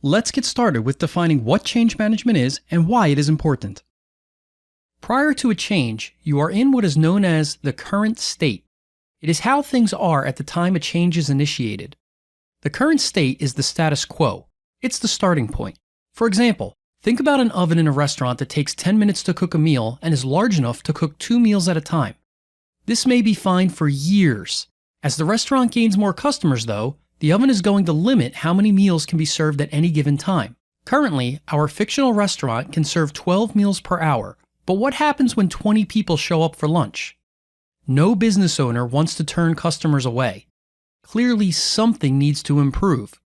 Let's get started with defining what change management is and why it is important. Prior to a change, you are in what is known as the current state. It is how things are at the time a change is initiated. The current state is the status quo. It's the starting point. For example, think about an oven in a restaurant that takes 10 minutes to cook a meal and is large enough to cook 2 meals at a time. This may be fine for years. As the restaurant gains more customers, though, the oven is going to limit how many meals can be served at any given time. Currently, our fictional restaurant can serve 12 meals per hour, but what happens when 20 people show up for lunch? No business owner wants to turn customers away. Clearly, something needs to improve.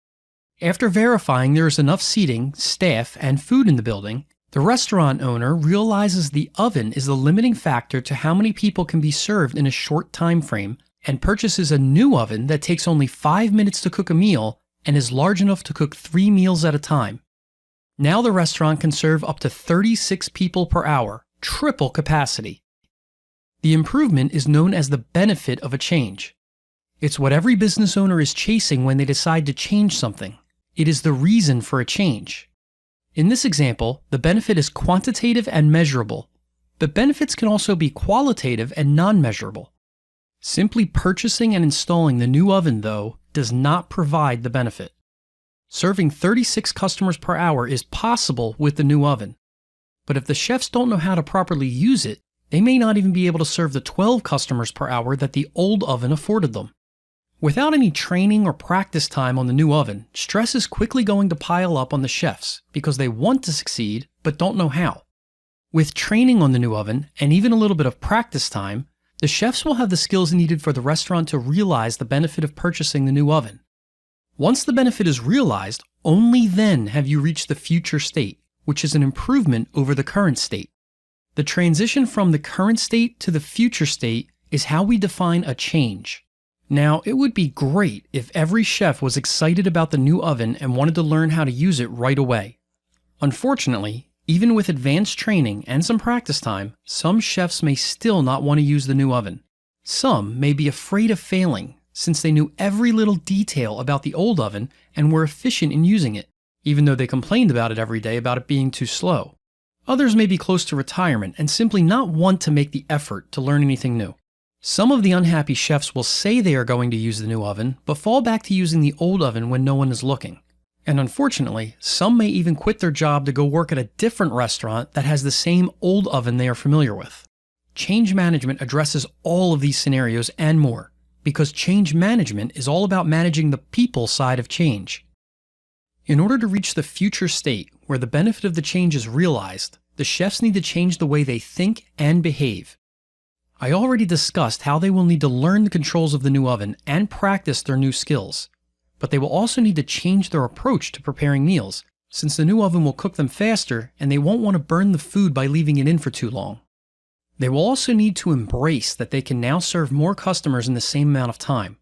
After verifying there is enough seating, staff, and food in the building, the restaurant owner realizes the oven is the limiting factor to how many people can be served in a short time frame, and purchases a new oven that takes only 5 minutes to cook a meal and is large enough to cook 3 meals at a time. Now the restaurant can serve up to 36 people per hour, triple capacity. The improvement is known as the benefit of a change. It's what every business owner is chasing when they decide to change something. It is the reason for a change. In this example, the benefit is quantitative and measurable, but benefits can also be qualitative and non-measurable. Simply purchasing and installing the new oven, though, does not provide the benefit. Serving 36 customers per hour is possible with the new oven. But if the chefs don't know how to properly use it, they may not even be able to serve the 12 customers per hour that the old oven afforded them. Without any training or practice time on the new oven, stress is quickly going to pile up on the chefs because they want to succeed but don't know how. With training on the new oven and even a little bit of practice time, the chefs will have the skills needed for the restaurant to realize the benefit of purchasing the new oven. Once the benefit is realized, only then have you reached the future state, which is an improvement over the current state. The transition from the current state to the future state is how we define a change. Now, it would be great if every chef was excited about the new oven and wanted to learn how to use it right away. Unfortunately, even with advanced training and some practice time, some chefs may still not want to use the new oven. Some may be afraid of failing since they knew every little detail about the old oven and were efficient in using it, even though they complained about it every day about it being too slow. Others may be close to retirement and simply not want to make the effort to learn anything new. Some of the unhappy chefs will say they are going to use the new oven, but fall back to using the old oven when no one is looking. And unfortunately, some may even quit their job to go work at a different restaurant that has the same old oven they are familiar with. Change management addresses all of these scenarios and more, because change management is all about managing the people side of change. In order to reach the future state where the benefit of the change is realized, the chefs need to change the way they think and behave. I already discussed how they will need to learn the controls of the new oven and practice their new skills. But they will also need to change their approach to preparing meals, since the new oven will cook them faster and they won't want to burn the food by leaving it in for too long. They will also need to embrace that they can now serve more customers in the same amount of time.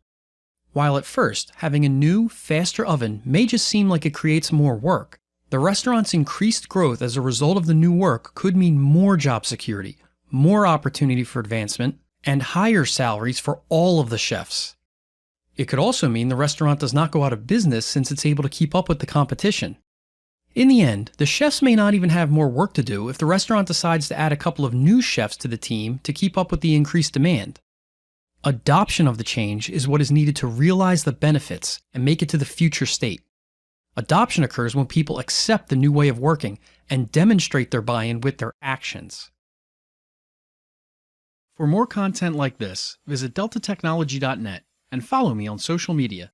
While at first, having a new, faster oven may just seem like it creates more work, the restaurant's increased growth as a result of the new work could mean more job security, more opportunity for advancement, and higher salaries for all of the chefs. It could also mean the restaurant does not go out of business since it's able to keep up with the competition. In the end, the chefs may not even have more work to do if the restaurant decides to add a couple of new chefs to the team to keep up with the increased demand. Adoption of the change is what is needed to realize the benefits and make it to the future state. Adoption occurs when people accept the new way of working and demonstrate their buy-in with their actions. For more content like this, visit deltatechnology.net and follow me on social media.